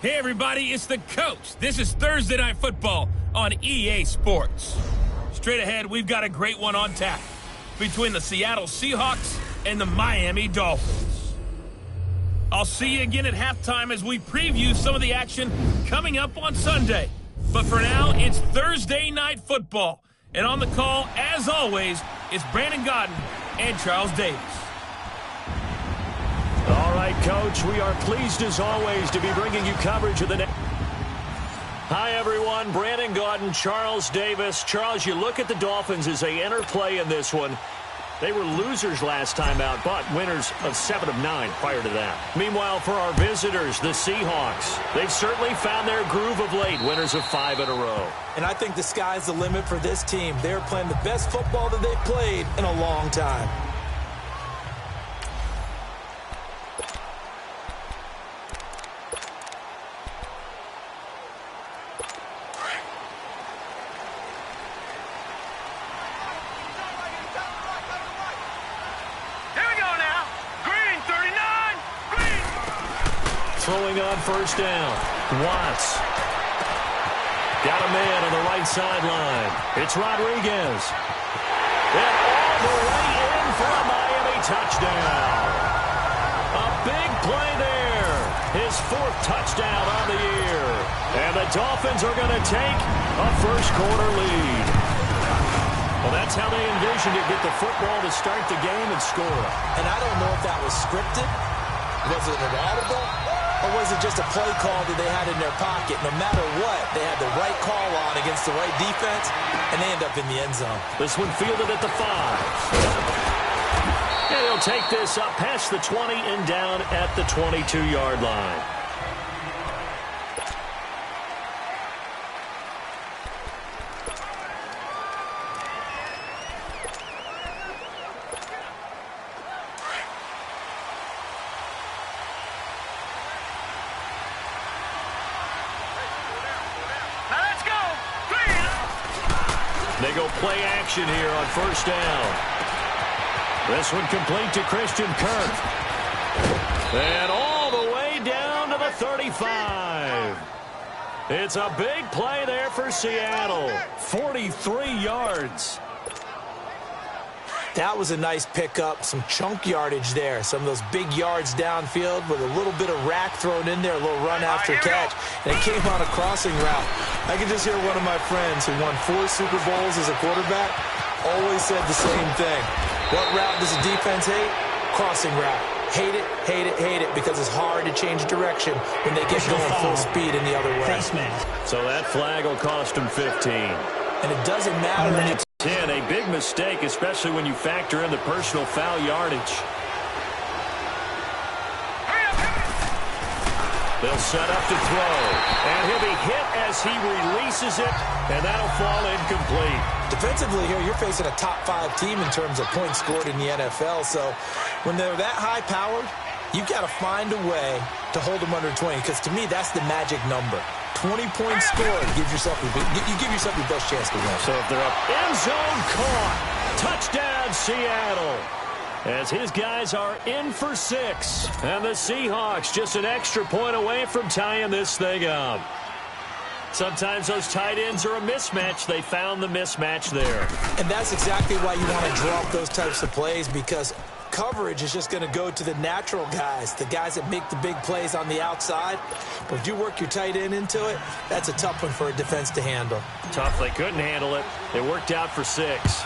Hey everybody, it's the coach. This is Thursday Night Football on EA Sports. Straight ahead, we've got a great one on tap between the Seattle Seahawks and the Miami Dolphins. I'll see you again at halftime as we preview some of the action coming up on Sunday. But for now, it's Thursday Night Football. And on the call, as always, it's Brandon Gaudin and Charles Davis. All right, Coach, we are pleased as always to be bringing you coverage of the next. Hi, everyone. Brandon Gaudin, Charles Davis. Charles, you look at the Dolphins as they enter play in this one. They were losers last time out, but winners of 7 of 9 prior to that. Meanwhile, for our visitors, the Seahawks, they've certainly found their groove of late, winners of 5 in a row. And I think the sky's the limit for this team. They're playing the best football that they've played in a long time. Throwing on first down. Watts. Got a man on the right sideline. It's Rodriguez. And all the way in for a Miami touchdown. A big play there. His 4th touchdown on the year. And the Dolphins are going to take a first-quarter lead. Well, that's how they envisioned it, get the football to start the game and score. And I don't know if that was scripted. Was it an audible? Or was it just a play call that they had in their pocket? No matter what, they had the right call on against the right defense, and they end up in the end zone. This one fielded at the 5. And he'll take this up past the 20 and down at the 22-yard line. They go play action here on first down. This one complete to Christian Kirk. And all the way down to the 35. It's a big play there for Seattle. 43 yards. That was a nice pickup, some chunk yardage there. Some of those big yards downfield with a little bit of rack thrown in there, a little run after catch. And it came on a crossing route. I can just hear one of my friends who won 4 Super Bowls as a quarterback always said the same thing. What route does the defense hate? Crossing route. Hate it, hate it, hate it, because it's hard to change direction when they get going full speed in the other way. So that flag will cost them 15. And it doesn't matter. 10, a big mistake, especially when you factor in the personal foul yardage. They'll set up to throw, and he'll be hit as he releases it, and that'll fall incomplete. Defensively here, you're facing a top-5 team in terms of points scored in the NFL, so when they're that high-powered, you've got to find a way to hold them under 20, because to me, that's the magic number. 20 points scored, you give yourself your best chance to win. So if they're up, end zone caught. Touchdown, Seattle. As his guys are in for 6. And the Seahawks just an extra point away from tying this thing up. Sometimes those tight ends are a mismatch. They found the mismatch there. And that's exactly why you want to draw up those types of plays, because coverage is just going to go to the natural guys, the guys that make the big plays on the outside. But if you work your tight end into it, that's a tough one for a defense to handle. Tough. They couldn't handle it. It worked out for 6.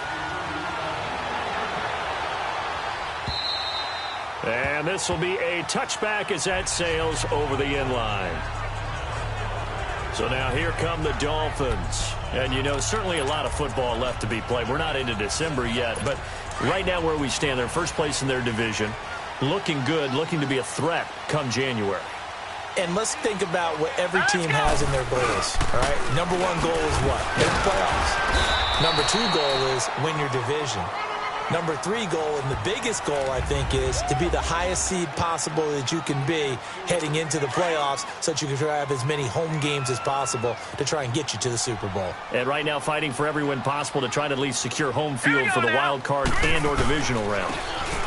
And this will be a touchback as that sails over the end line. So now here come the Dolphins. And, you know, certainly a lot of football left to be played. We're not into December yet, but right now where we stand, they're first place in their division, looking good, looking to be a threat come January. And let's think about what every team has in their goals, all right? Number 1 goal is what? Make the playoffs. Number 2 goal is win your division. Number 3 goal, and the biggest goal, I think, is to be the highest seed possible that you can be heading into the playoffs so that you can have as many home games as possible to try and get you to the Super Bowl. And right now fighting for every win possible to try to at least secure home field for the wild card and or divisional round.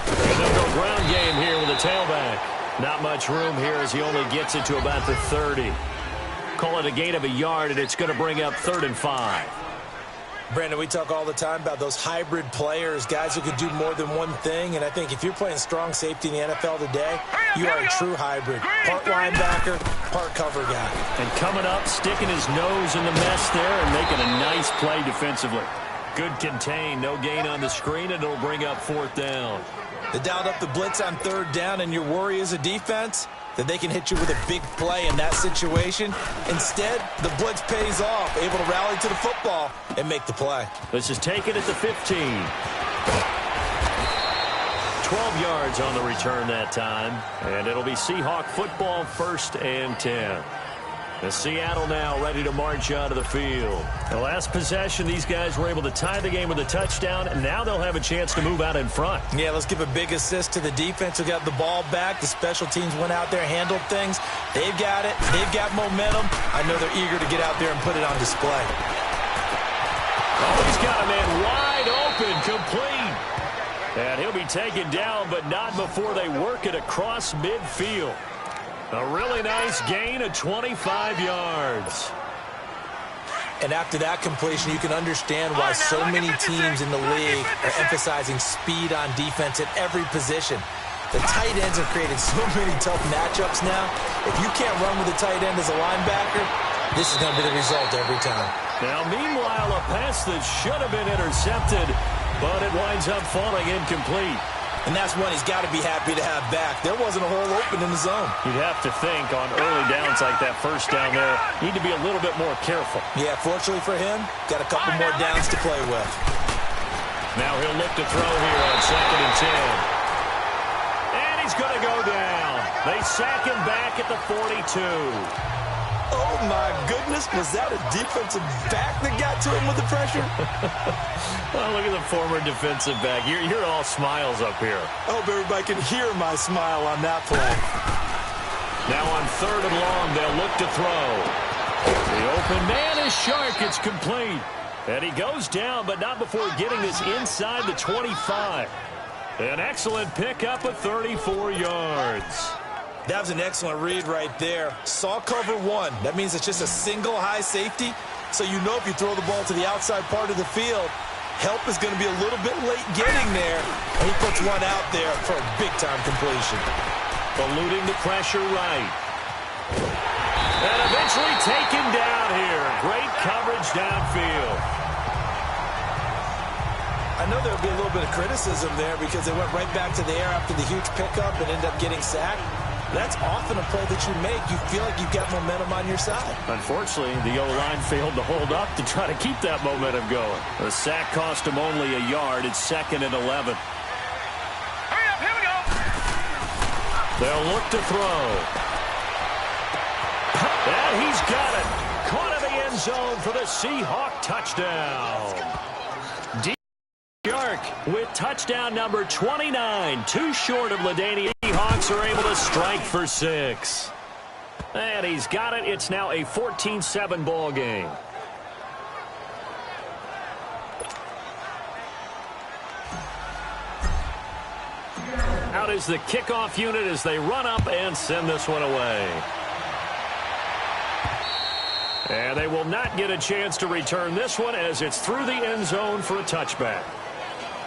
And they'll go ground game here with a tailback. Not much room here as he only gets it to about the 30. Call it a gain of a yard, and it's going to bring up 3rd and 5. Brandon, we talk all the time about those hybrid players, guys who can do more than one thing, and I think if you're playing strong safety in the NFL today, you are a true hybrid. Part linebacker, part cover guy. And coming up, sticking his nose in the mess there and making a nice play defensively. Good contain, no gain on the screen, and it'll bring up 4th down. They dialed up the blitz on 3rd down, and your worry as a defense that they can hit you with a big play in that situation. Instead, the blitz pays off, able to rally to the football and make the play. This is taken at the 15. 12 yards on the return that time, and it'll be Seahawk football, 1st and 10. The Seattle now ready to march out of the field. The last possession, these guys were able to tie the game with a touchdown, and now they'll have a chance to move out in front. Yeah, let's give a big assist to the defense who got the ball back. The special teams went out there, handled things. They've got it. They've got momentum. I know they're eager to get out there and put it on display. Oh, he's got a man wide open, complete. And he'll be taken down, but not before they work it across midfield. A really nice gain of 25 yards. And after that completion, you can understand why so many teams in the league are emphasizing speed on defense at every position. The tight ends have created so many tough matchups now. If you can't run with a tight end as a linebacker, this is going to be the result every time. Now, meanwhile, a pass that should have been intercepted, but it winds up falling incomplete. And that's one he's got to be happy to have back. There wasn't a hole open in the zone. You'd have to think on early downs like that first down there, need to be a little bit more careful. Yeah, fortunately for him, got a couple more downs to play with. Now he'll look to throw here on 2nd and 10. And he's going to go down. They sack him back at the 42. Oh, my goodness. Was that a defensive back that got to him with the pressure? Oh, look at the former defensive back. You're all smiles up here. I hope everybody can hear my smile on that play. Now on 3rd and long, they'll look to throw. The open man is Shark. It's complete. And he goes down, but not before getting this inside the 25. An excellent pickup of 34 yards. That was an excellent read right there. Saw cover 1. That means it's just a single high safety. So you know if you throw the ball to the outside part of the field, help is going to be a little bit late getting there. And he puts one out there for a big-time completion. Eluding the pressure right. And eventually taken down here. Great coverage downfield. I know there'll be a little bit of criticism there because they went right back to the air after the huge pickup and ended up getting sacked. That's often a play that you make. You feel like you've got momentum on your side. Unfortunately, the O-line failed to hold up to try to keep that momentum going. The sack cost him only a yard. It's 2nd and 11. Hurry up, here we go. They'll look to throw. And he's got it. Caught in the end zone for the Seahawk touchdown. Shark with touchdown number 29. Too short of LaDainian. Seahawks are able to strike for 6. And he's got it. It's now a 14-7 ball game. Out is the kickoff unit as they run up and send this one away. And they will not get a chance to return this one as it's through the end zone for a touchback.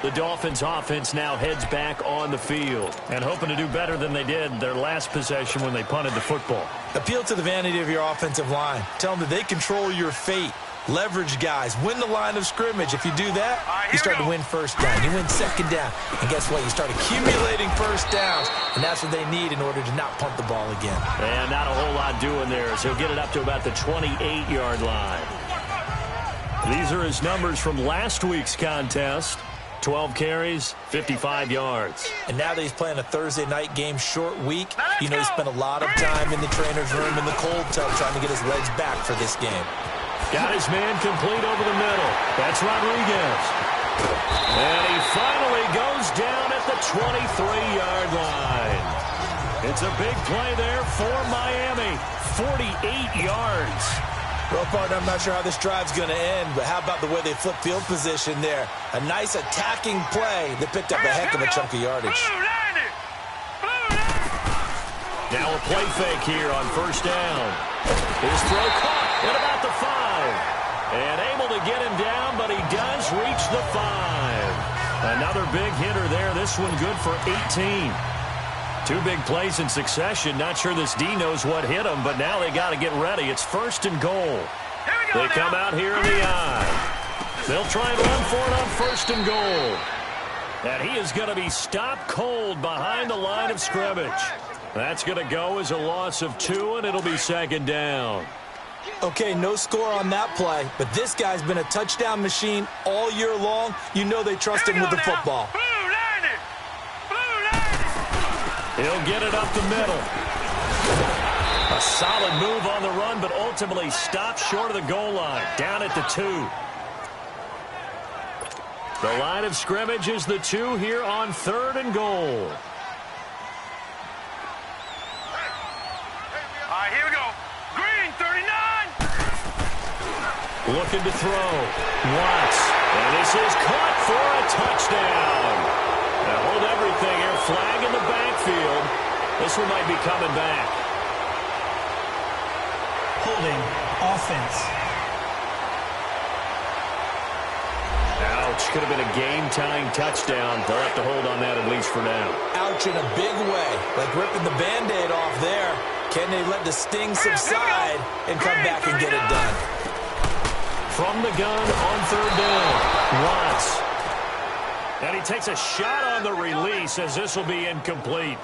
The Dolphins offense now heads back on the field and hoping to do better than they did their last possession when they punted the football. Appeal to the vanity of your offensive line. Tell them that they control your fate. Leverage guys. Win the line of scrimmage. If you do that, you start to win first down. You win second down. And guess what? You start accumulating first downs. And that's what they need in order to not punt the ball again. And not a whole lot doing there as he'll get it up to about the 28-yard line. These are his numbers from last week's contest. 12 carries, 55 yards. And now that he's playing a Thursday night game, short week, you know he spent a lot of time in the trainer's room in the cold tub trying to get his legs back for this game. Got his man complete over the middle. That's Rodriguez. And he finally goes down at the 23-yard line. It's a big play there for Miami. 48 yards. Well, partner, I'm not sure how this drive's going to end, but how about the way they flip field position there? A nice attacking play that picked up a heck of a chunk of yardage. Now a play fake here on first down. His throw caught at about the 5. And able to get him down, but he does reach the 5. Another big hitter there. This one good for 18. 2 big plays in succession. Not sure this D knows what hit him, but now they got to get ready. It's first and goal. They come out here in the I. They'll try and run for it on first and goal. And he is going to be stopped cold behind the line of scrimmage. That's going to go as a loss of 2, and it'll be second down. Okay, no score on that play, but this guy's been a touchdown machine all year long. You know they trust him with the football. He'll get it up the middle. A solid move on the run, but ultimately stopped short of the goal line, down at the 2. The line of scrimmage is the 2 here on third and goal. All right, here we go. Green, 39. Looking to throw. Watts. And this is caught for a touchdown. Now hold everything here. Flag in the backfield. This one might be coming back. Holding offense. Ouch. Could have been a game-tying touchdown. They'll have to hold on that at least for now. Ouch in a big way. Like ripping the Band-Aid off there. Can they let the sting subside and come back and get it done? From the gun on third down. Watts. And he takes a shot on the release as this will be incomplete.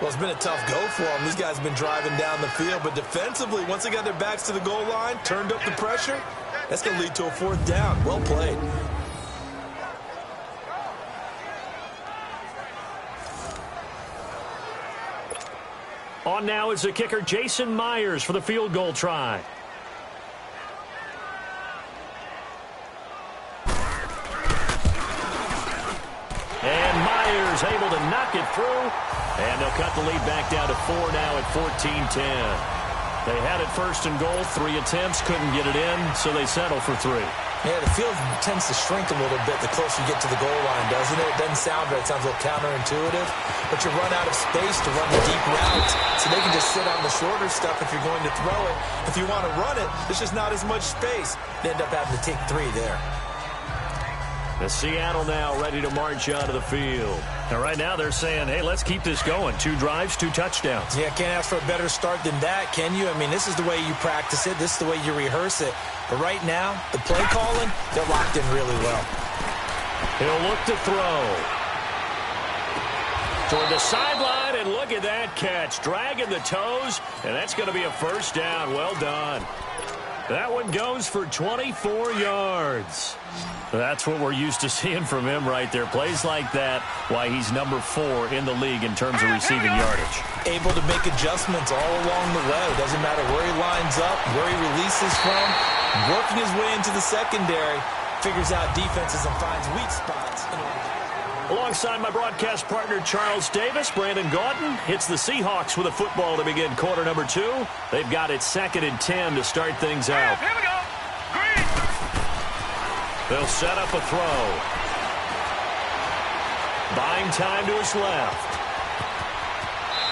Well, it's been a tough go for them. These guys have been driving down the field, but defensively, once they got their backs to the goal line, turned up the pressure, that's going to lead to a fourth down. Well played. On now is the kicker, Jason Myers, for the field goal try. And Myers able to knock it through. And they'll cut the lead back down to 4 now at 14-10. They had it first and goal, 3 attempts, couldn't get it in, so they settle for 3. Yeah, the field tends to shrink a little bit the closer you get to the goal line, doesn't it? It doesn't sound right. It sounds a little counterintuitive. But you run out of space to run the deep routes, so they can just sit on the shorter stuff if you're going to throw it. If you want to run it, there's just not as much space. They end up having to take 3 there. The Seattle now ready to march out of the field. Now, right now they're saying, hey, let's keep this going. 2 drives, 2 touchdowns. Yeah, can't ask for a better start than that, can you? I mean, this is the way you practice it. This is the way you rehearse it. But right now, the play calling, they're locked in really well. He'll look to throw. Toward the sideline, and look at that catch. Dragging the toes, and that's going to be a first down. Well done. That one goes for 24 yards. That's what we're used to seeing from him right there. Plays like that, why he's number 4 in the league in terms of receiving yardage. Able to make adjustments all along the way. Doesn't matter where he lines up, where he releases from. Working his way into the secondary, figures out defenses and finds weak spots. Alongside my broadcast partner, Charles Davis, Brandon Gaudin hits the Seahawks with a football to begin quarter number 2. They've got it 2nd and 10 to start things out. Here we go. Green. They'll set up a throw. Buying time to his left.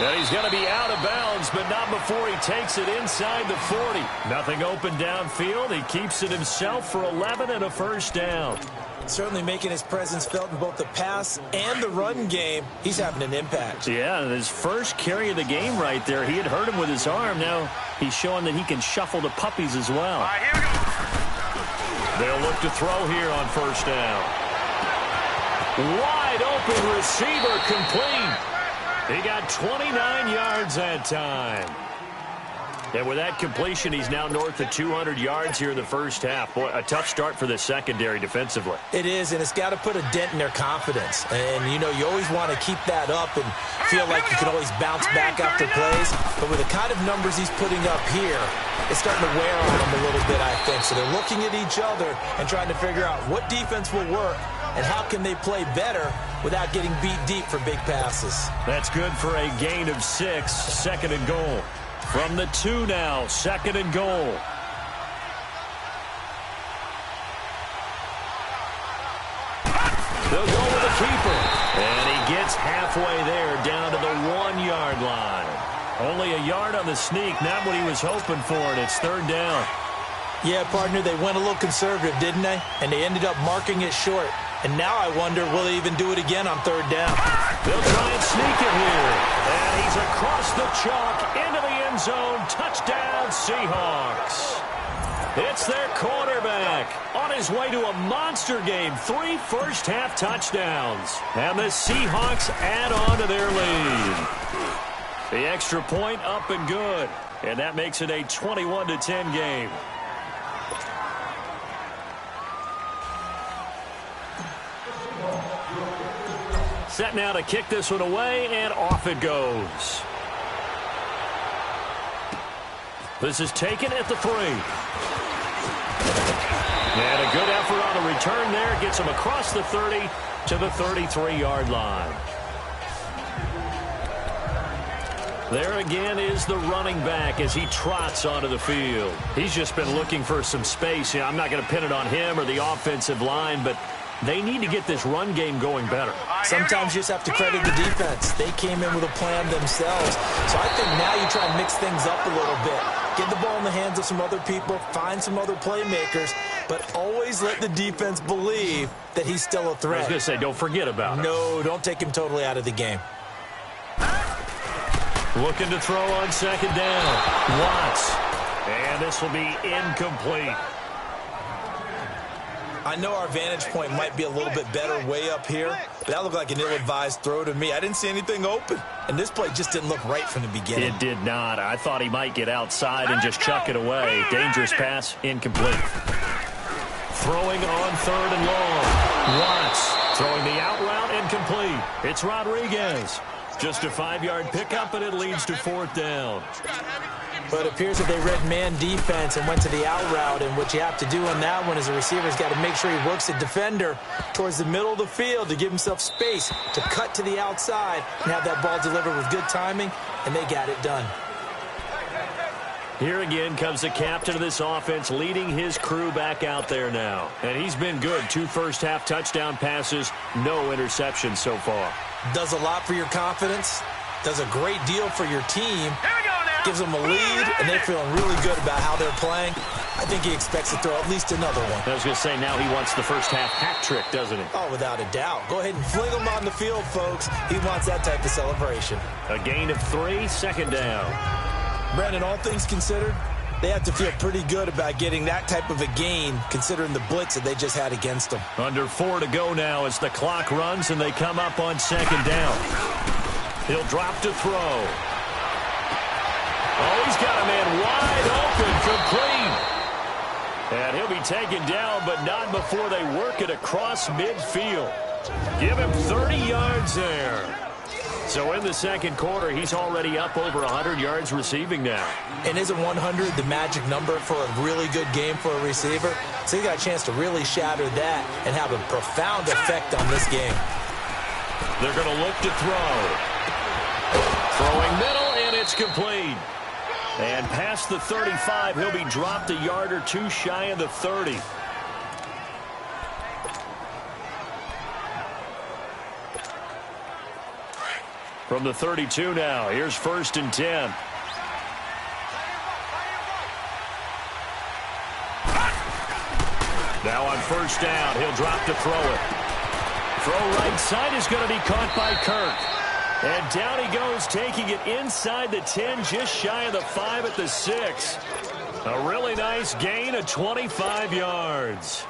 And he's going to be out of bounds, but not before he takes it inside the 40. Nothing open downfield. He keeps it himself for 11 and a first down. Certainly making his presence felt in both the pass and the run game. He's having an impact. Yeah, his first carry of the game right there. He had hurt him with his arm. Now he's showing that he can shuffle the puppies as well. All right, here we go. They'll look to throw here on first down. Wide open receiver complete. He got 29 yards that time. And with that completion, he's now north of 200 yards here in the first half. Boy, a tough start for the secondary defensively. It is, and it's got to put a dent in their confidence. And, you know, you always want to keep that up and feel like you can always bounce back after plays. But with the kind of numbers he's putting up here, it's starting to wear on them a little bit, I think. So they're looking at each other and trying to figure out what defense will work and how can they play better without getting beat deep for big passes. That's good for a gain of 6, 2nd and goal. From the 2 now, 2nd and goal. They'll go with the keeper. And he gets halfway there, down to the 1-yard line. Only a yard on the sneak, not what he was hoping for, and it's third down. Yeah, partner, they went a little conservative, didn't they? And they ended up marking it short. And now I wonder, will they even do it again on third down? They'll try and sneak it here. And he's across the chalk into the end zone. Touchdown, Seahawks. It's their quarterback on his way to a monster game. 3 first-half touchdowns. And the Seahawks add on to their lead. The extra point up and good. And that makes it a 21-10 game. Set now to kick this one away, and off it goes. This is taken at the 3. And a good effort on the return there. Gets him across the 30 to the 33-yard line. There again is the running back as he trots onto the field. He's just been looking for some space. You know, I'm not going to pin it on him or the offensive line, but they need to get this run game going better. Sometimes you just have to credit the defense. They came in with a plan themselves. So I think now you try and mix things up a little bit. Get the ball in the hands of some other people, find some other playmakers, but always let the defense believe that he's still a threat. I was going to say, don't forget about it. No, don't take him totally out of the game. Looking to throw on second down. Watts. And this will be incomplete. I know our vantage point might be a little bit better way up here, but that looked like an ill-advised throw to me. I didn't see anything open, and this play just didn't look right from the beginning. It did not. I thought he might get outside and just chuck it away. Dangerous pass, incomplete. Throwing on third and long. Watts throwing the out route, incomplete. It's Rodriguez. Just a 5-yard pickup, and it leads to fourth down. But it appears that they read man defense and went to the out route, and what you have to do on that one is a receiver's got to make sure he works a defender towards the middle of the field to give himself space to cut to the outside and have that ball delivered with good timing, and they got it done. Here again comes the captain of this offense leading his crew back out there now. And he's been good. 2 first-half touchdown passes, no interceptions so far. Does a lot for your confidence, does a great deal for your team, gives them a lead, and they're feeling really good about how they're playing. I think he expects to throw at least another one. I was going to say, now he wants the first-half hat trick, doesn't he? Oh, without a doubt. Go ahead and fling him on the field, folks. He wants that type of celebration. A gain of 3, second down. Brandon, all things considered, they have to feel pretty good about getting that type of a gain, considering the blitz that they just had against them. Under 4 to go now as the clock runs, and they come up on second down. He'll drop to throw. Oh, he's got a man wide open, complete. And he'll be taken down, but not before they work it across midfield. Give him 30 yards there. So in the second quarter, he's already up over 100 yards receiving now. And isn't 100 the magic number for a really good game for a receiver? So he got a chance to really shatter that and have a profound effect on this game. They're going to look to throw. Throwing middle, and it's complete. And past the 35, he'll be dropped a yard or 2 shy of the 30. From the 32 now, here's 1st and 10. Now on first down, he'll drop to throw it. Throw right side is going to be caught by Kirk. And down he goes, taking it inside the 10, just shy of the 5 at the 6. A really nice gain of 25 yards.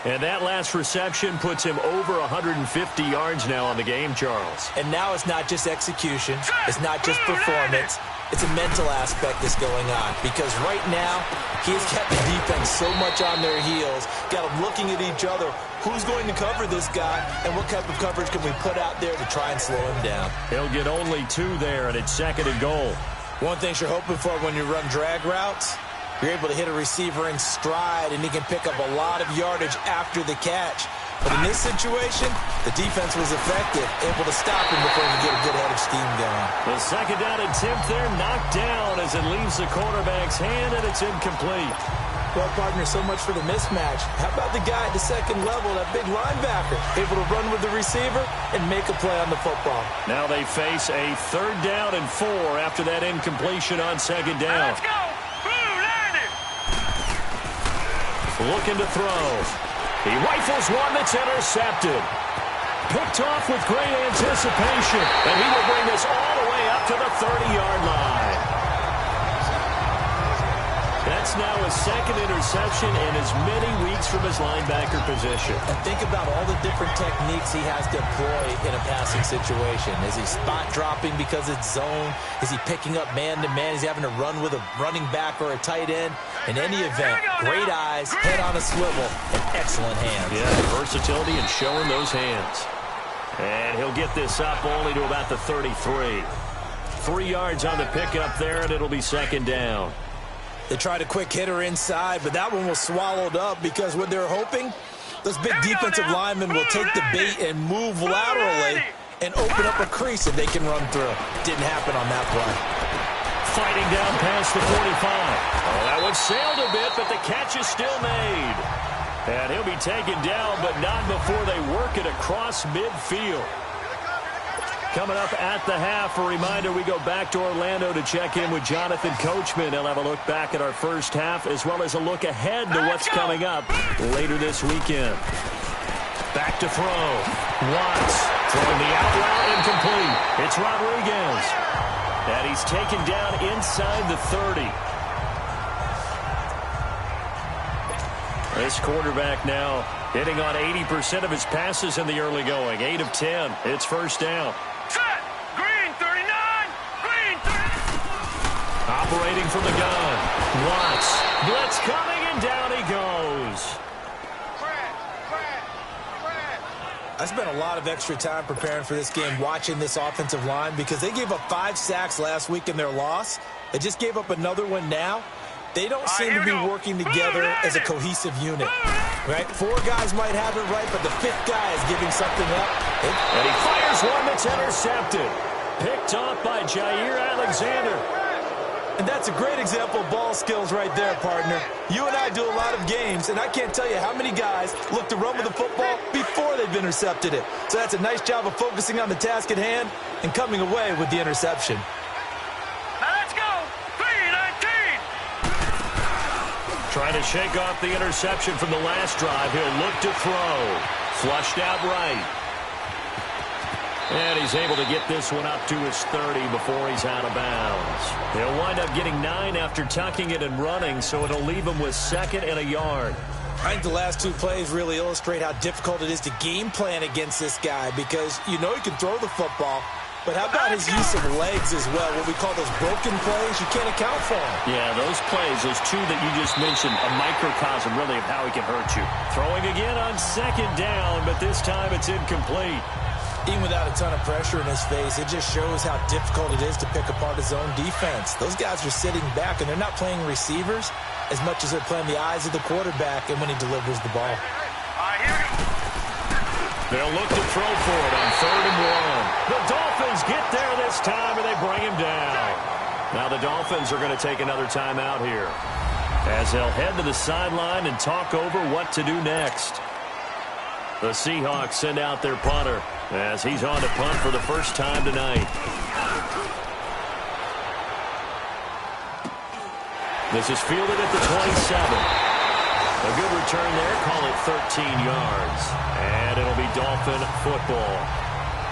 And that last reception puts him over 150 yards now on the game, Charles. And now it's not just execution. It's not just performance. It's a mental aspect that's going on. Because right now, he's kept the defense so much on their heels, got them looking at each other. Who's going to cover this guy, and what type of coverage can we put out there to try and slow him down? He'll get only 2 there, and it's 2nd and goal. One thing you're hoping for when you run drag routes, you're able to hit a receiver in stride, and he can pick up a lot of yardage after the catch. But in this situation, the defense was effective, able to stop him before he could get a good head of steam going. The 2nd down attempt there knocked down as it leaves the quarterback's hand, and it's incomplete. Well, partner, so much for the mismatch. How about the guy at the second level, that big linebacker, able to run with the receiver and make a play on the football? Now they face a 3rd down and 4 after that incompletion on 2nd down. Let's go. Blue, land it. Looking to throw. He rifles one that's intercepted. Picked off with great anticipation. And he will bring this all the way up to the 30-yard line. That's now his 2nd interception in as many weeks from his linebacker position. And think about all the different techniques he has to employ in a passing situation. Is he spot dropping because it's zone? Is he picking up man-to-man? Is he having to run with a running back or a tight end? In any event, great eyes, head on a swivel, and excellent hands. Yeah, versatility and showing those hands. And he'll get this up only to about the 33. 3 yards on the pickup there, and it'll be 2nd down. They tried a quick hitter inside, but that one was swallowed up because what they're hoping, those big defensive linemen will take the bait and move laterally and open up a crease that they can run through. Didn't happen on that play. Fighting down past the 45. Oh, that one sailed a bit, but the catch is still made. And he'll be taken down, but not before they work it across midfield. Coming up at the half, a reminder, we go back to Orlando to check in with Jonathan Coachman. He'll have a look back at our first half, as well as a look ahead to what's coming up later this weekend. Back to throw. Watts throwing the out route incomplete. It's Rodriguez. And he's taken down inside the 30. This quarterback now hitting on 80% of his passes in the early going. 8 of 10. It's 1st down. Set. Green, 39. Green, 30. Operating from the gun. Watts. Blitz coming, and down he goes. I spent a lot of extra time preparing for this game, watching this offensive line, because they gave up 5 sacks last week in their loss. They just gave up another one now. They don't seem to be working together as a cohesive unit. Right? 4 guys might have it right, but the 5th guy is giving something up. And he fires one that's intercepted. Picked off by Jair Alexander. And that's a great example of ball skills right there, partner. You and I do a lot of games, and I can't tell you how many guys look to run with the football before they've intercepted it. So that's a nice job of focusing on the task at hand and coming away with the interception. Now let's go. 3-19. Trying to shake off the interception from the last drive. He'll look to throw. Flushed out right. And he's able to get this one up to his 30 before he's out of bounds. He'll wind up getting 9 after tucking it and running, so it'll leave him with 2nd and a yard. I think the last 2 plays really illustrate how difficult it is to game plan against this guy, because you know he can throw the football, but how about his use of legs as well? What we call those broken plays, you can't account for them. Yeah, those plays, those 2 that you just mentioned, a microcosm really of how he can hurt you. Throwing again on 2nd down, but this time it's incomplete. Even without a ton of pressure in his face, it just shows how difficult it is to pick apart his own defense. Those guys are sitting back, and they're not playing receivers as much as they're playing the eyes of the quarterback and when he delivers the ball. They'll look to throw for it on 3rd and 1. The Dolphins get there this time, and they bring him down. Now the Dolphins are going to take another timeout here, as they'll head to the sideline and talk over what to do next. The Seahawks send out their punter as he's on to punt for the first time tonight. This is fielded at the 27. A good return there, call it 13 yards. And it'll be Dolphin football.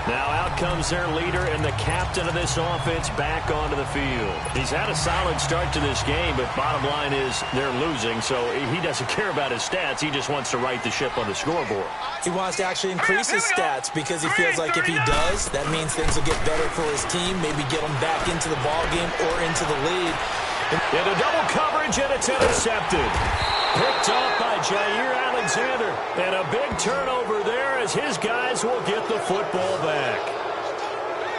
Now out comes their leader and the captain of this offense back onto the field. He's had a solid start to this game, but bottom line is they're losing, so he doesn't care about his stats. He just wants to right the ship on the scoreboard. He wants to actually increase his stats because he feels like if he does, that means things will get better for his team, maybe get them back into the ballgame or into the lead. Into double coverage, and it's intercepted. Picked off by Jair Alexander. And a big turnover there as his guys will get the football back.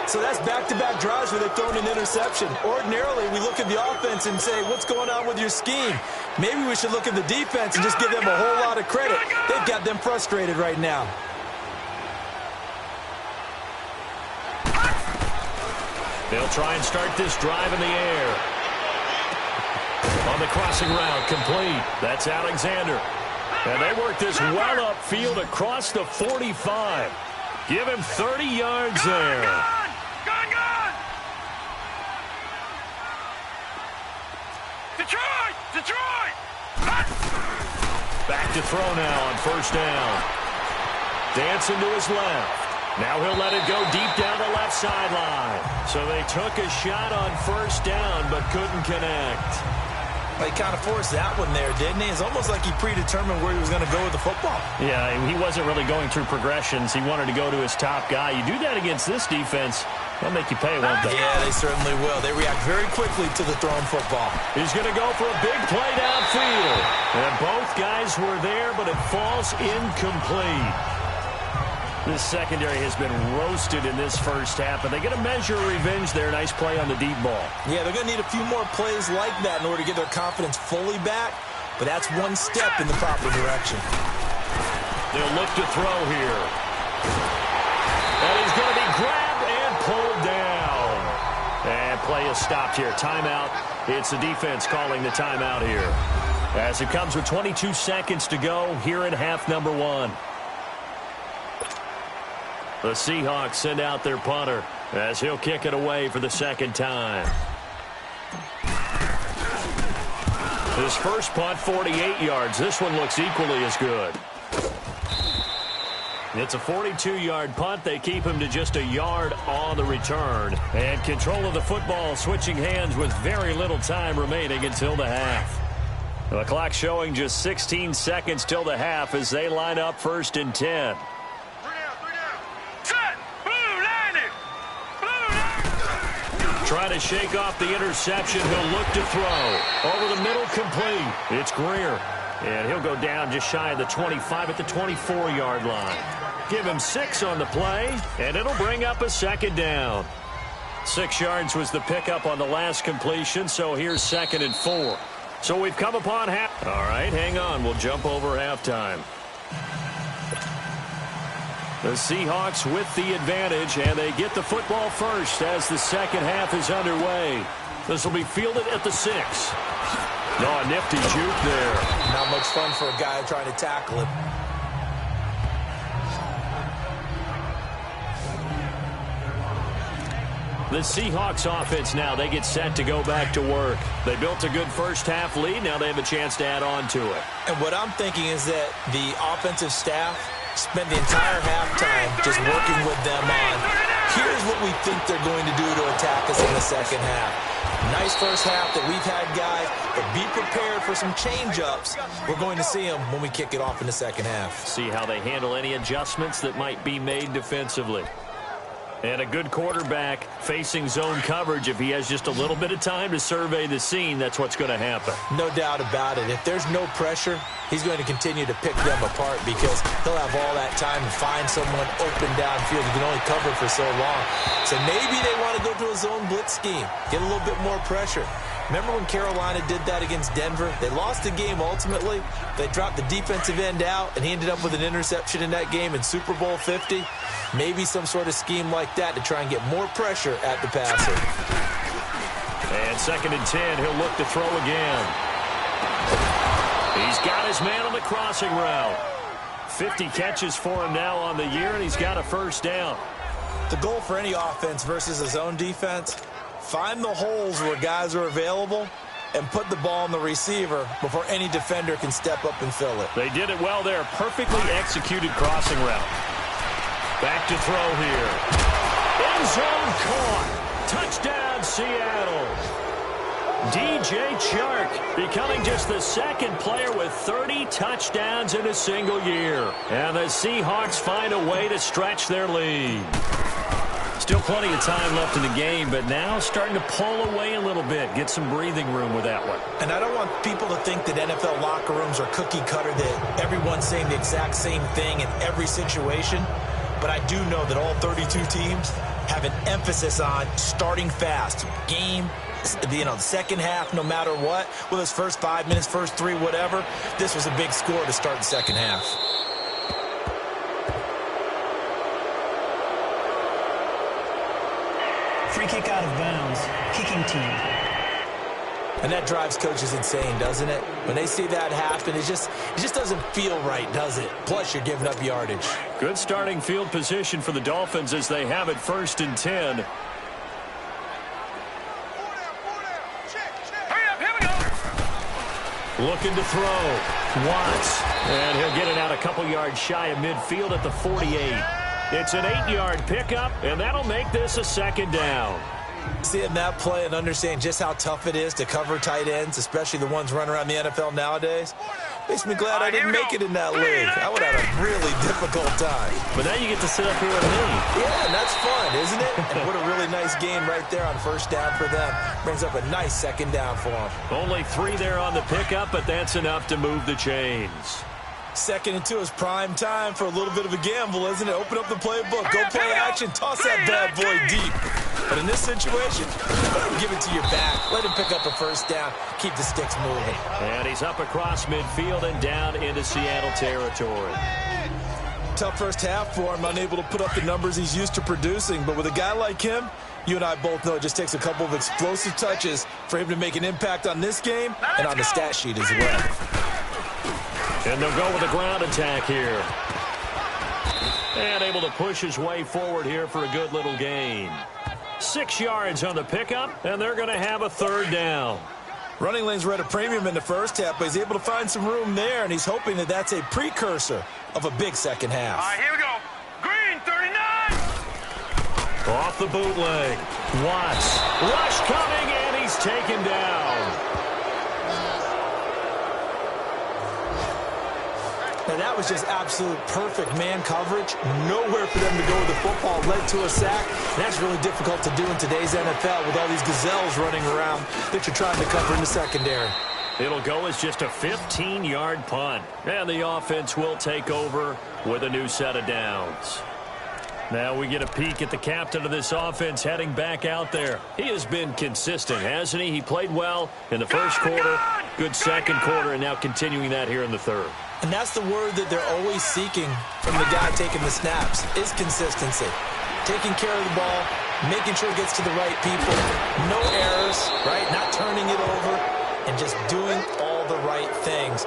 So that's back-to-back drives where they've thrown an interception. Ordinarily, we look at the offense and say, what's going on with your scheme? Maybe we should look at the defense and just give them a whole lot of credit. They've got them frustrated right now. They'll try and start this drive in the air. On On the crossing route, complete. That's Alexander. And they work this well upfield across the 45. Give him 30 yards there. Gone! Detroit! Back to throw now on first down. Dancing to his left. Now he'll let it go deep down the left sideline. So they took a shot on first down but couldn't connect. He kind of forced that one there, didn't he? It's almost like he predetermined where he was going to go with the football. Yeah, he wasn't really going through progressions. He wanted to go to his top guy. You do that against this defense, they'll make you pay, won't they? Yeah, they certainly will. They react very quickly to the thrown football. He's going to go for a big play downfield. And both guys were there, but it falls incomplete. This secondary has been roasted in this first half, but they get a measure of revenge there. Nice play on the deep ball. Yeah, they're going to need a few more plays like that in order to get their confidence fully back, but that's one step in the proper direction. They'll look to throw here. And he's going to be grabbed and pulled down. And play is stopped here. Timeout. It's the defense calling the timeout here. As it comes with 22 seconds to go here in half number one. The Seahawks send out their punter as he'll kick it away for the second time. His first punt, 48 yards. This one looks equally as good. It's a 42-yard punt. They keep him to just a yard on the return. And control of the football switching hands with very little time remaining until the half. The clock showing just 16 seconds till the half as they line up first and 10. Trying to shake off the interception. He'll look to throw. Over the middle, complete. It's Greer. And he'll go down just shy of the 25 at the 24-yard line. Give him 6 on the play, and it'll bring up a second down. 6 yards was the pickup on the last completion, so here's 2nd and 4. So we've come upon half. All right, hang on. We'll jump over halftime. The Seahawks with the advantage, and they get the football first as the second half is underway. This will be fielded at the 6. Oh, a nifty juke there. Not much fun for a guy trying to tackle him. The Seahawks offense now, they get set to go back to work. They built a good first half lead. Now they have a chance to add on to it. And what I'm thinking is that the offensive staff spent the entire halftime just working with them on, here's what we think they're going to do to attack us in the second half. Nice first half that we've had, guys, but be prepared for some change-ups. We're going to see them when we kick it off in the second half. See how they handle any adjustments that might be made defensively. And a good quarterback facing zone coverage, if he has just a little bit of time to survey the scene, that's what's going to happen. No doubt about it. If there's no pressure, he's going to continue to pick them apart because he'll have all that time to find someone open downfield. He can only cover for so long. So maybe they want to go to a zone blitz scheme, get a little bit more pressure. Remember when Carolina did that against Denver? They lost the game ultimately. They dropped the defensive end out, and he ended up with an interception in that game in Super Bowl 50. Maybe some sort of scheme like that to try and get more pressure at the passer. And 2nd and 10, he'll look to throw again. He's got his man on the crossing route. 50 catches for him now on the year, and he's got a first down. The goal for any offense versus a zone defense, find the holes where guys are available and put the ball on the receiver before any defender can step up and fill it. They did it well there. Perfectly executed crossing route. Back to throw here. End zone caught. Touchdown, Seattle. DJ Chark becoming just the second player with 30 touchdowns in a single year. And the Seahawks find a way to stretch their lead. Still plenty of time left in the game, but now starting to pull away a little bit. Get some breathing room with that one. And I don't want people to think that NFL locker rooms are cookie cutter, that everyone's saying the exact same thing in every situation. But I do know that all 32 teams have an emphasis on starting fast. Game, the second half, no matter what. Whether it's first 5 minutes, first 3, whatever. This was a big score to start the second half. Free kick out of bounds. Kicking team. And that drives coaches insane, doesn't it? When they see that happen, it just doesn't feel right, does it? Plus, you're giving up yardage. Good starting field position for the Dolphins as they have it 1st and 10. Looking to throw. Watts. And he'll get it out a couple yards shy of midfield at the 48. It's an 8-yard pickup, and that'll make this a 2nd down. Seeing that play and understanding just how tough it is to cover tight ends, especially the ones running around the NFL nowadays, makes me glad I didn't make it in that league. I would have had a really difficult time. But now you get to sit up here with me. Yeah, and that's fun, isn't it? And what a really nice game right there on 1st down for them. Brings up a nice 2nd down for them. Only 3 there on the pickup, but that's enough to move the chains. 2nd and 2 is prime time for a little bit of a gamble, isn't it? Open up the playbook, go play action, toss that bad boy deep. But in this situation, let him give it to your back. Let him pick up a 1st down. Keep the sticks moving. And he's up across midfield and down into Seattle territory. Tough first half for him, unable to put up the numbers he's used to producing. But with a guy like him, you and I both know it just takes a couple of explosive touches for him to make an impact on this game and on the stat sheet as well. And they'll go with a ground attack here. And able to push his way forward here for a good little gain. 6 yards on the pickup, and they're going to have a 3rd down. Running lanes were at a premium in the first half, but he's able to find some room there, and he's hoping that that's a precursor of a big second half. All right, here we go. Green, 39. Off the bootleg. Watts. Rush coming, and he's taken down. Now, that was just absolute perfect man coverage. Nowhere for them to go with the football. Led to a sack. And that's really difficult to do in today's NFL with all these gazelles running around that you're trying to cover in the secondary. It'll go as just a 15-yard punt. And the offense will take over with a new set of downs. Now we get a peek at the captain of this offense heading back out there. He has been consistent, hasn't he? He played well in the first quarter, good second quarter, and now continuing that here in the 3rd. And that's the word that they're always seeking from the guy taking the snaps, is consistency. Taking care of the ball, making sure it gets to the right people, no errors, right? Not turning it over, and just doing all the right things.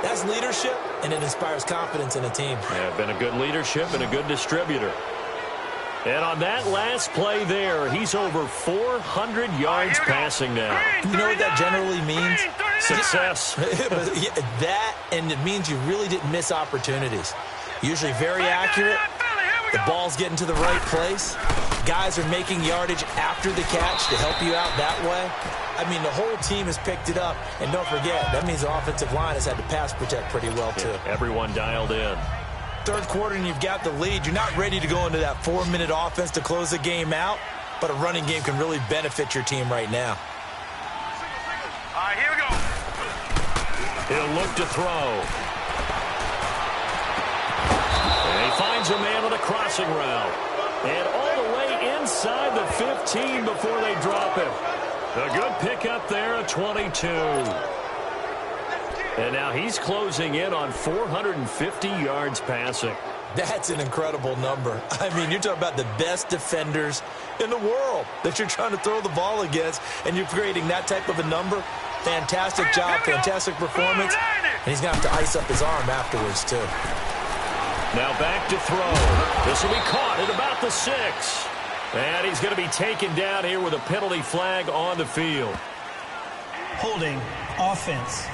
That's leadership, and it inspires confidence in a team. Yeah, been a good leadership and a good distributor. And on that last play there, he's over 400 yards passing now. You know what that generally means? Success. That, and it means you really didn't miss opportunities. Usually very accurate. The ball's getting to the right place. Guys are making yardage after the catch to help you out that way. I mean, the whole team has picked it up. And don't forget, that means the offensive line has had to pass protect pretty well, too. Yeah, everyone dialed in. 3rd quarter and you've got the lead. You're not ready to go into that 4-minute offense to close the game out, but a running game can really benefit your team right now. All right, here we go. He'll look to throw. And he finds a man on a crossing route. And all the way inside the 15 before they drop him. A good pickup there at 22. And now he's closing in on 450 yards passing. That's an incredible number. I mean, you're talking about the best defenders in the world that you're trying to throw the ball against, and you're creating that type of a number. Fantastic job, fantastic performance. And he's going to have to ice up his arm afterwards, too. Now back to throw. This will be caught at about the 6. And he's going to be taken down here with a penalty flag on the field. Holding offense.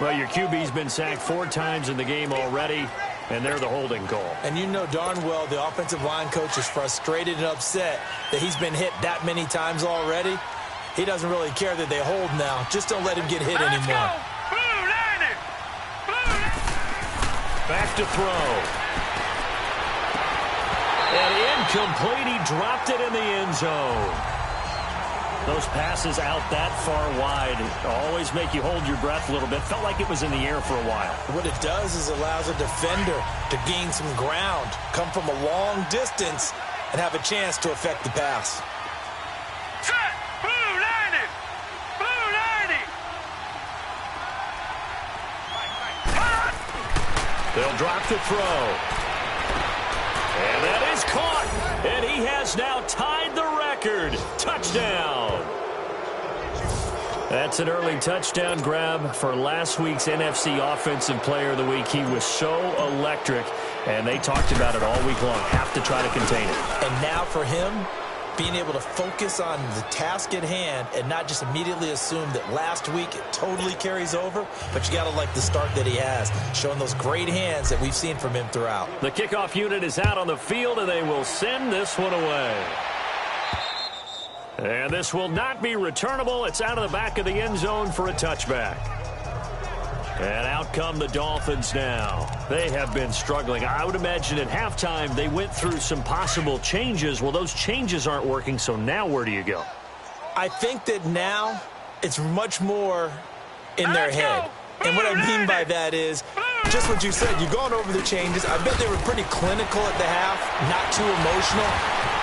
Well, your QB's been sacked 4 times in the game already, and they're the holding call. And you know darn well the offensive line coach is frustrated and upset that he's been hit that many times already. He doesn't really care that they hold now. Just don't let him get hit anymore. Back to throw. And incomplete. He dropped it in the end zone. Those passes out that far wide always make you hold your breath a little bit. Felt like it was in the air for a while. What it does is allows a defender to gain some ground, come from a long distance, and have a chance to affect the pass. Set. Blue 90. Blue 90. They'll drop the throw. And that is caught. And he has has now tied the record. Touchdown. That's an early touchdown grab for last week's NFC Offensive Player of the Week. He was so electric, and they talked about it all week long. Have to try to contain it. And now for him, being able to focus on the task at hand and not just immediately assume that last week it totally carries over, but you got to like the start that he has, showing those great hands that we've seen from him throughout. The kickoff unit is out on the field, and they will send this one away. And this will not be returnable. It's out of the back of the end zone for a touchback. And out come the Dolphins now. They have been struggling. I would imagine at halftime they went through some possible changes. Well, those changes aren't working, so now where do you go? I think that now it's much more in their head. And what I mean by that is just what you said. You've gone over the changes. I bet they were pretty clinical at the half, not too emotional.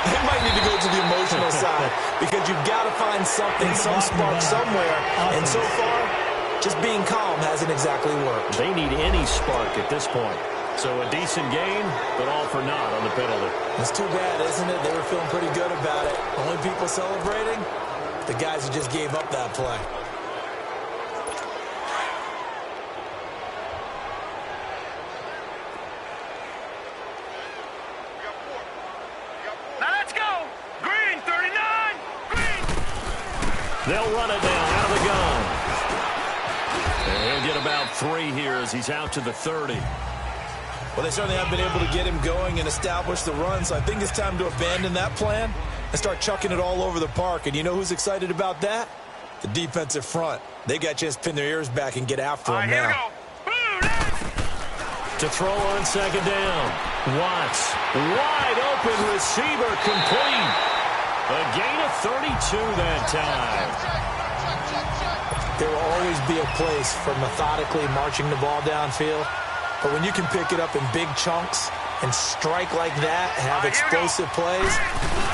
They might need to go to the emotional side because you've got to find something, some spark somewhere. And so far, just being calm hasn't exactly worked. They need any spark at this point. So a decent gain, but all for naught on the penalty. It's too bad, isn't it? They were feeling pretty good about it. Only people celebrating, the guys who just gave up that play. They'll run it down out of the gun. And he'll get about 3 here as he's out to the 30. Well, they certainly have been able to get him going and establish the run, so I think it's time to abandon that plan and start chucking it all over the park. And you know who's excited about that? The defensive front. They got a chance to pin their ears back and get after him now. To throw on second down. Watts, wide open receiver, complete. A gain of 32 that time. There will always be a place for methodically marching the ball downfield. But when you can pick it up in big chunks and strike like that, have explosive plays,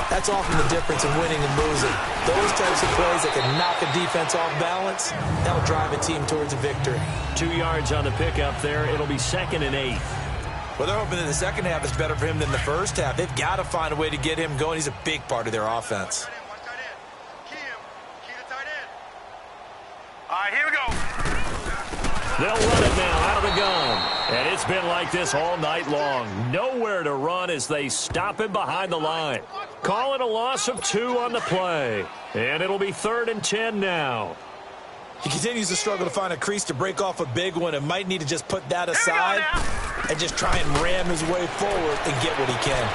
that's often the difference in winning and losing. Those types of plays that can knock a defense off balance, that'll drive a team towards a victory. 2 yards on the pickup there. It'll be 2nd and 8. Well, they're hoping that the second half is better for him than the first half. They've got to find a way to get him going. He's a big part of their offense. All right, here we go. They'll run it now out of the gun. And it's been like this all night long. Nowhere to run as they stop him behind the line. Call it a loss of 2 on the play. And it'll be 3rd and 10 now. He continues to struggle to find a crease to break off a big one and might need to just put that aside and just try and ram his way forward and get what he can.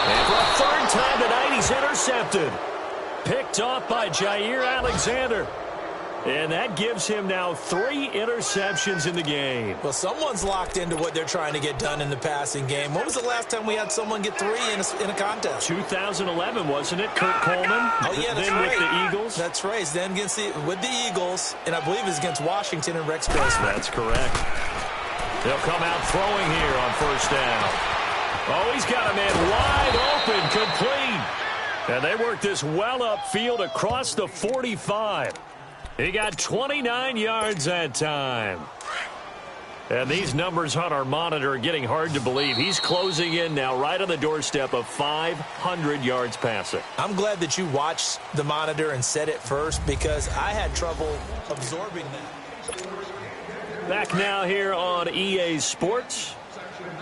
And for a 3rd time tonight, he's intercepted. Picked off by Jair Alexander. And that gives him now 3 interceptions in the game. Well, someone's locked into what they're trying to get done in the passing game. When was the last time we had someone get 3 in a contest? 2011, wasn't it? Kurt Coleman. Oh, yeah, that's then right. with the Eagles. That's right. Then with the Eagles, and I believe it's against Washington and Rex Grossman. That's correct. They'll come out throwing here on 1st down. Oh, he's got a man wide open, complete. And they work this well upfield across the 45. He got 29 yards that time. And these numbers on our monitor are getting hard to believe. He's closing in now right on the doorstep of 500 yards passing. I'm glad that you watched the monitor and said it first because I had trouble absorbing that. Back now here on EA Sports.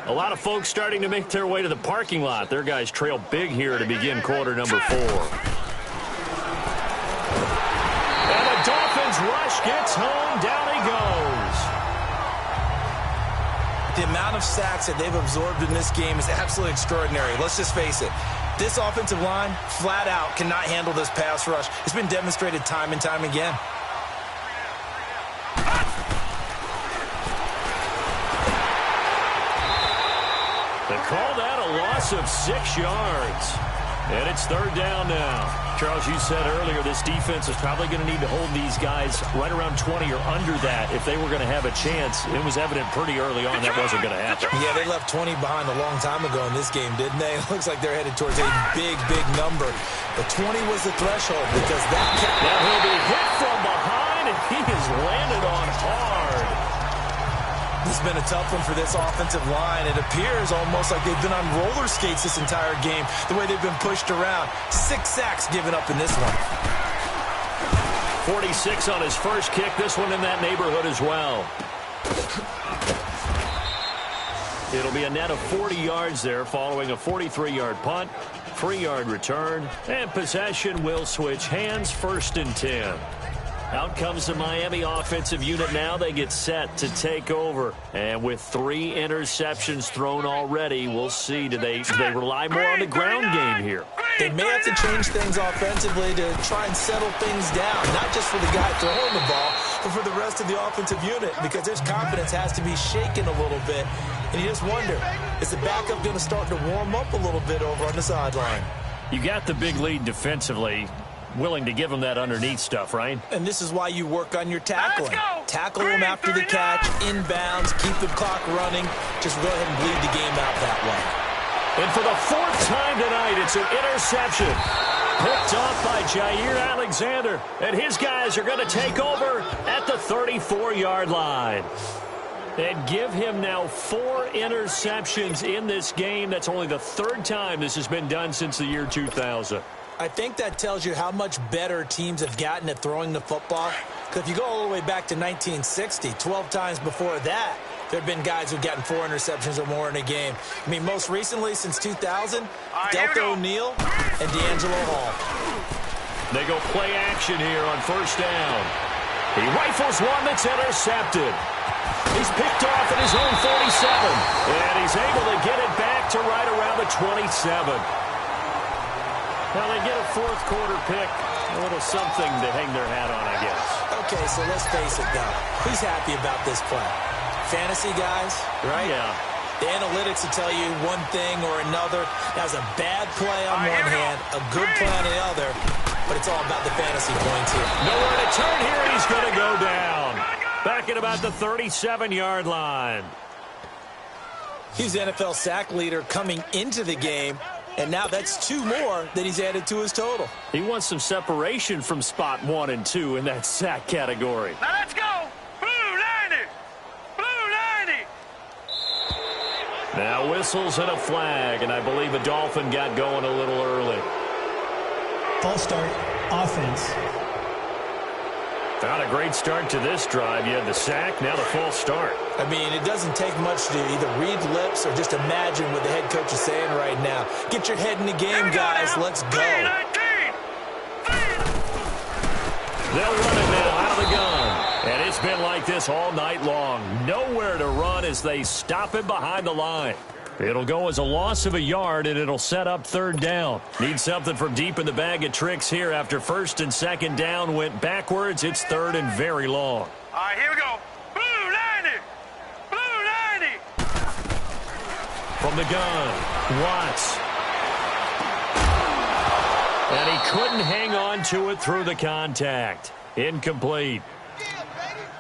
A lot of folks starting to make their way to the parking lot. Their guys trail big here to begin quarter number 4. And the Dolphins rush gets home. Down he goes. The amount of sacks that they've absorbed in this game is absolutely extraordinary. Let's just face it. This offensive line, flat out, cannot handle this pass rush. It's been demonstrated time and time again. They call that a loss of 6 yards. And it's 3rd down now. Charles, you said earlier this defense is probably going to need to hold these guys right around 20 or under that if they were going to have a chance. It was evident pretty early on that wasn't going to happen. Yeah, they left 20 behind a long time ago in this game, didn't they? It looks like they're headed towards a big, big number. But 20 was the threshold because that kept... Now he'll be hit from behind, and he is landed on hard. This has been a tough one for this offensive line. It appears almost like they've been on roller skates this entire game, the way they've been pushed around. 6 sacks given up in this one. 46 on his first kick. This one in that neighborhood as well. It'll be a net of 40 yards there following a 43-yard punt, 3-yard return, and possession will switch hands, 1st and 10. Out comes the Miami offensive unit now. They get set to take over. And with 3 interceptions thrown already, we'll see. Do they rely more on the ground game here? They may have to change things offensively to try and settle things down, not just for the guy throwing the ball, but for the rest of the offensive unit, because his confidence has to be shaken a little bit. And you just wonder, is the backup going to start to warm up a little bit over on the sideline? You got the big lead defensively. Willing to give him that underneath stuff, right? And this is why you work on your tackling. Tackle him after the catch, inbounds, keep the clock running. Just go ahead and bleed the game out that way. And for the 4th time tonight, it's an interception. Picked off by Jair Alexander. And his guys are going to take over at the 34-yard line. And give him now 4 interceptions in this game. That's only the 3rd time this has been done since the year 2000. I think that tells you how much better teams have gotten at throwing the football. Because if you go all the way back to 1960, 12 times before that, there have been guys who've gotten 4 interceptions or more in a game. I mean, most recently, since 2000, Delta O'Neal and D'Angelo Hall. They go play action here on 1st down. He rifles one that's intercepted. He's picked off at his own 47. And he's able to get it back to right around the 27. Well, they get a 4th quarter pick. A little something to hang their hat on, I guess. Okay, so let's face it, though. Who's happy about this play? Fantasy guys, right? Yeah. The analytics will tell you one thing or another. That was a bad play on one hand, a good play on the other, but it's all about the fantasy points here. Nowhere to turn here, and he's going to go down. Back at about the 37-yard line. He's the NFL sack leader coming into the game. And now that's 2 more that he's added to his total. He wants some separation from spot 1 and 2 in that sack category. Now let's go. Blue 90. Blue 90. Now whistles and a flag, and I believe a Dolphin got going a little early. False start, offense. Not a great start to this drive. You had the sack, now the false start. I mean, it doesn't take much to either read lips or just imagine what the head coach is saying right now. Get your head in the game, guys. Let's go. They'll run it now out of the gun. And it's been like this all night long. Nowhere to run as they stop him behind the line. It'll go as a loss of a yard, and it'll set up 3rd down. Need something from deep in the bag of tricks here after 1st and 2nd down went backwards. It's 3rd and very long. All right, here we go. Blue 90. Blue 90. From the gun, Watts. And he couldn't hang on to it through the contact. Incomplete.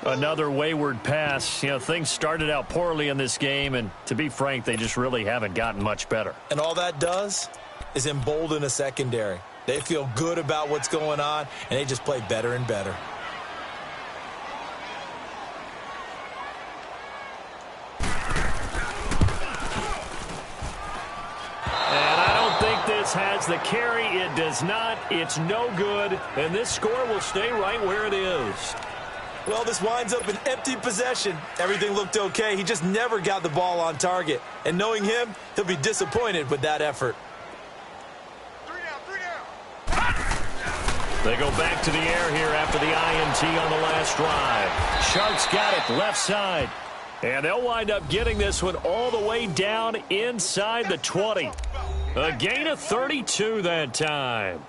Another wayward pass. You know, things started out poorly in this game, and to be frank, they just really haven't gotten much better. And all that does is embolden a secondary. They feel good about what's going on, and they just play better and better. And I don't think this has the carry. It does not. It's no good, and this score will stay right where it is. Well, this winds up an empty possession. Everything looked okay. He just never got the ball on target. And knowing him, he'll be disappointed with that effort. 3 down. They go back to the air here after the INT on the last drive. Sharks got it left side. And they'll wind up getting this one all the way down inside the 20. A gain of 32 that time.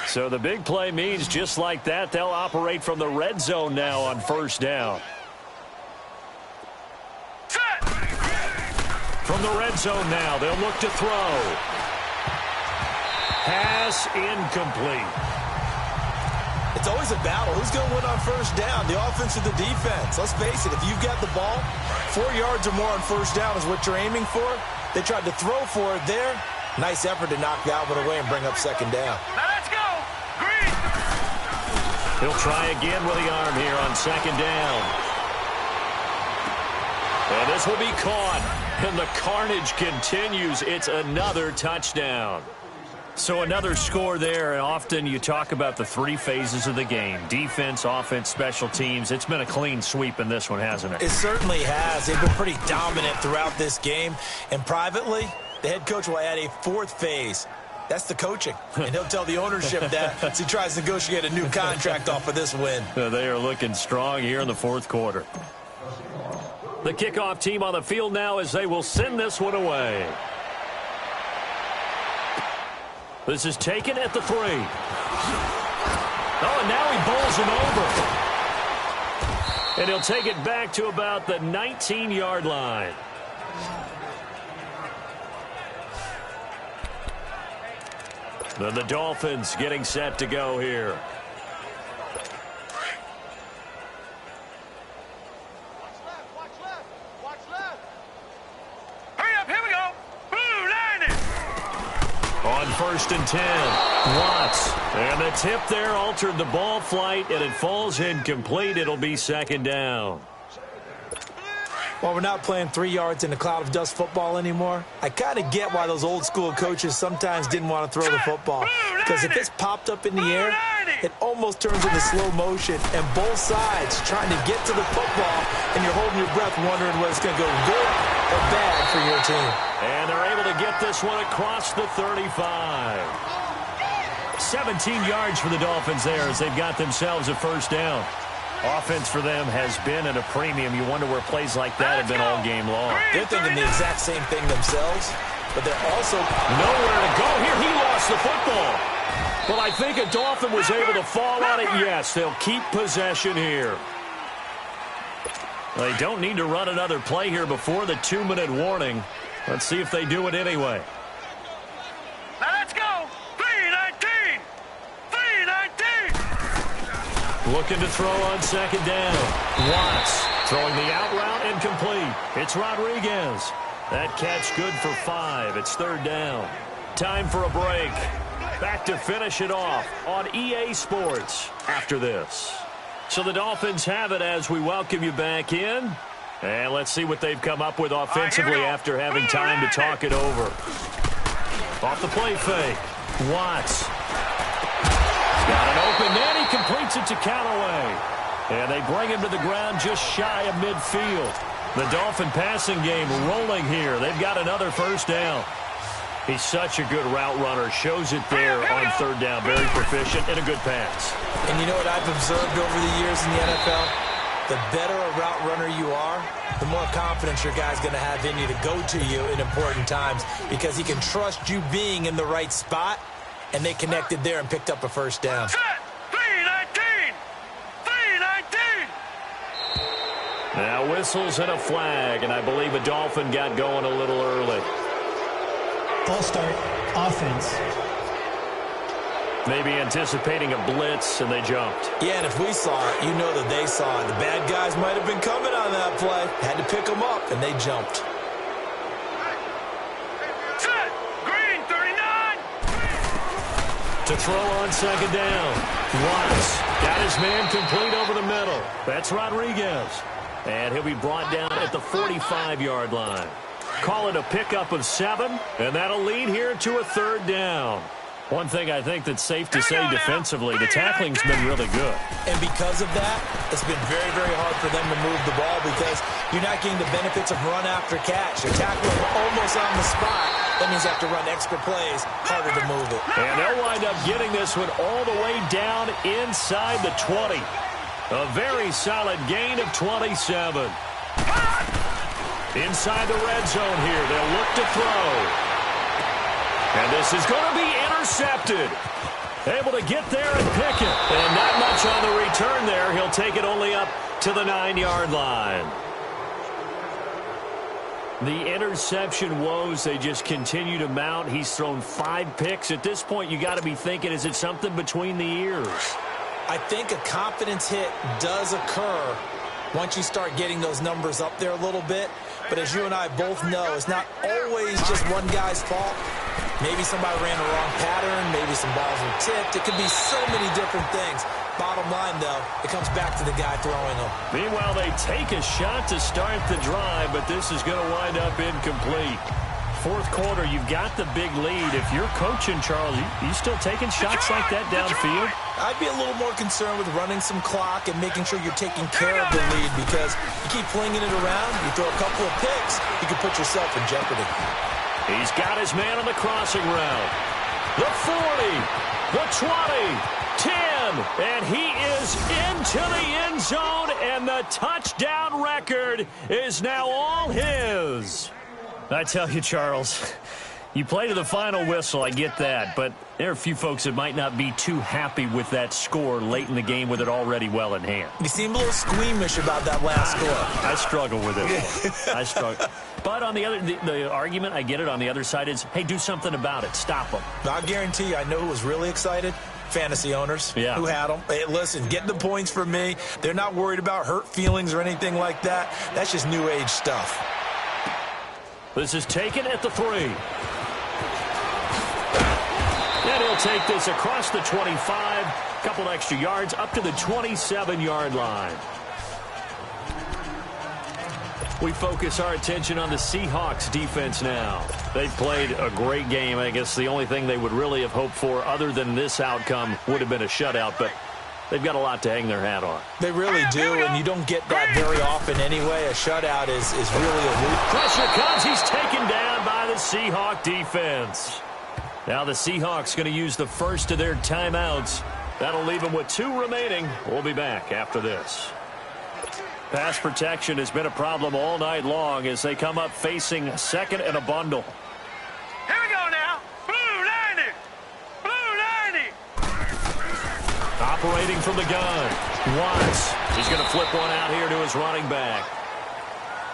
So the big play means just like that, they'll operate from the red zone now on 1st down. From the red zone now, they'll look to throw. Pass incomplete. It's always a battle. Who's going to win on 1st down, the offense or the defense? Let's face it, if you've got the ball, 4 yards or more on 1st down is what you're aiming for. They tried to throw for it there. Nice effort to knock that one away and bring up 2nd down. Now let's go. He'll try again with the arm here on second down. And this will be caught. And the carnage continues. It's another touchdown. So another score there, and often you talk about the three phases of the game. Defense, offense, special teams. It's been a clean sweep in this one, hasn't it? It certainly has. They've been pretty dominant throughout this game. And privately, the head coach will add a fourth phase. That's the coaching. And he'll tell the ownership that as he tries to negotiate a new contract off of this win. They are looking strong here in the fourth quarter. The kickoff team on the field now as they will send this one away. This is taken at the 3. Oh, and now he bowls him over. And he'll take it back to about the 19-yard line. Then the Dolphins getting set to go here. Hurry up, here we go. Blue line. On 1st and 10, Watts. And the tip there altered the ball flight, and it falls incomplete. It'll be second down. Well, we're not playing 3 yards in a cloud of dust football anymore. I kind of get why those old school coaches sometimes didn't want to throw the football. Because if it's popped up in the air, it almost turns into slow motion. And both sides trying to get to the football, and you're holding your breath wondering whether it's going to go good or bad for your team. And they're able to get this one across the 35. 17 yards for the Dolphins there as they've got themselves a first down. Offense for them has been at a premium. You wonder where plays like that have been all game long. They're thinking the exact same thing themselves, but they're also nowhere to go here. He lost the football. Well, I think a Dolphin was able to fall on it. Yes, they'll keep possession here. They don't need to run another play here before the 2-minute warning. Let's see if they do it anyway. Now let's go. 3-19. 3-19. Looking to throw on second down. Watts throwing the out route incomplete. It's Rodriguez. That catch good for 5. It's third down. Time for a break. Back to finish it off on EA Sports after this. So the Dolphins have it as we welcome you back in. And let's see what they've come up with offensively after having time to talk it over. Off the play fake. Watts. Got an open man. He completes it to Callaway. And they bring him to the ground just shy of midfield. The Dolphin passing game rolling here. They've got another first down. He's such a good route runner. Shows it there on third down. Very proficient and a good pass. And you know what I've observed over the years in the NFL? The better a route runner you are, the more confidence your guy's going to have in you to go to you in important times because he can trust you being in the right spot, and they connected there and picked up a first down. 3-19. 3-19. Now whistles and a flag, and I believe a Dolphin got going a little early. False start, offense. Maybe anticipating a blitz, and they jumped. Yeah, and if we saw it, you know that they saw it. The bad guys might have been coming on that play. Had to pick them up, and they jumped. Set. Green 39. To throw on second down. Watts got his man complete over the middle. That's Rodriguez. And he'll be brought down at the 45-yard line. Call it a pickup of 7, and that'll lead here to a third down. One thing I think that's safe to say defensively, the tackling's been really good. And because of that, it's been very, very hard for them to move the ball because you're not getting the benefits of run after catch. You're tackling almost on the spot. That means you have to run extra plays, harder to move it. And they'll wind up getting this one all the way down inside the 20. A very solid gain of 27. Inside the red zone here, they'll look to throw. And this is going to be intercepted. Able to get there and pick it. And not much on the return there. He'll take it only up to the 9-yard line. The interception woes, they just continue to mount. He's thrown 5 picks. At this point, you got to be thinking, is it something between the ears? I think a confidence hit does occur once you start getting those numbers up there a little bit. But as you and I both know, it's not always just one guy's fault. Maybe somebody ran the wrong pattern. Maybe some balls were tipped. It could be so many different things. Bottom line, though, it comes back to the guy throwing them. Meanwhile, they take a shot to start the drive, but this is going to wind up incomplete. Fourth quarter, you've got the big lead. If you're coaching, Charles, you still taking shots like that downfield? I'd be a little more concerned with running some clock and making sure you're taking care of the lead, because you keep flinging it around, you throw a couple of picks, you can put yourself in jeopardy. He's got his man on the crossing route. The 40, the 20, 10, and he is into the end zone, and the touchdown record is now all his. I tell you, Charles, you play to the final whistle, I get that, but there are a few folks that might not be too happy with that score late in the game with it already well in hand. You seem a little squeamish about that last score. I struggle with it. I struggle. But on the other, the argument, I get it, on the other side is, hey, do something about it. Stop them. I guarantee you, I know who was really excited. Fantasy owners who had them. Hey, listen, get the points for me. They're not worried about hurt feelings or anything like that. That's just new age stuff. This is taken at the 3. And he'll take this across the 25. Couple extra yards up to the 27-yard line. We focus our attention on the Seahawks defense now. They've played a great game. I guess the only thing they would really have hoped for other than this outcome would have been a shutout, but they've got a lot to hang their hat on. They really do, and you don't get that very often anyway. A shutout is really elite. Pressure comes. He's taken down by the Seahawk defense. Now the Seahawks going to use the first of their timeouts. That'll leave them with 2 remaining. We'll be back after this. Pass protection has been a problem all night long as they come up facing second and a bundle. Here we go now. Blue 90. Blue 90. Operating from the gun. Watts. He's going to flip one out here to his running back.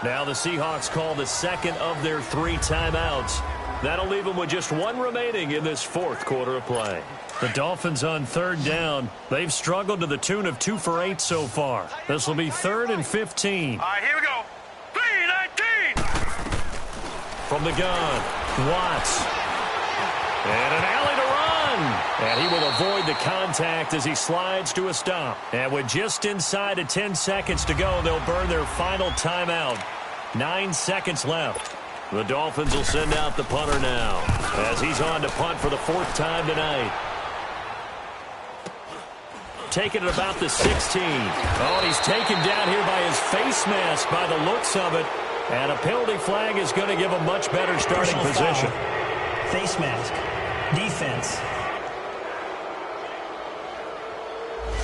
Now the Seahawks call the second of their 3 timeouts. That'll leave them with just 1 remaining in this fourth quarter of play. The Dolphins on third down. They've struggled to the tune of 2 for 8 so far. This will be 3rd and 15. All right, here we go. 3-19. From the gun, Watts. And an alley to run. And he will avoid the contact as he slides to a stop. And with just inside of 10 seconds to go, they'll burn their final timeout. 9 seconds left. The Dolphins will send out the punter now as he's on to punt for the 4th time tonight. Taking it about the 16. Oh, and he's taken down here by his face mask by the looks of it. And a penalty flag is going to give a much better starting position. Foul. Face mask. Defense.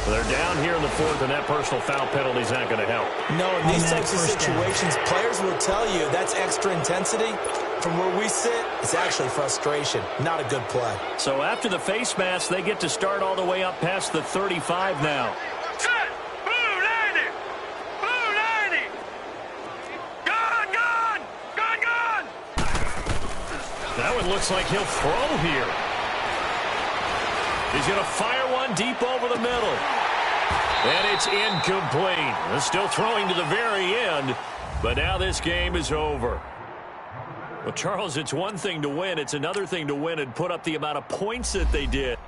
They're down here in the 4th, and that personal foul penalty is not going to help. No, in these types of situations, players will tell you that's extra intensity. From where we sit, it's actually frustration. Not a good play. So after the face mask, they get to start all the way up past the 35 now. Set. Blue 90. Blue 90. Gone, gone. Gone, gone. That one looks like he'll throw here. He's going to fire one deep over the middle. And it's incomplete. They're still throwing to the very end, but now this game is over. Well, Charles, it's one thing to win. It's another thing to win and put up the amount of points that they did.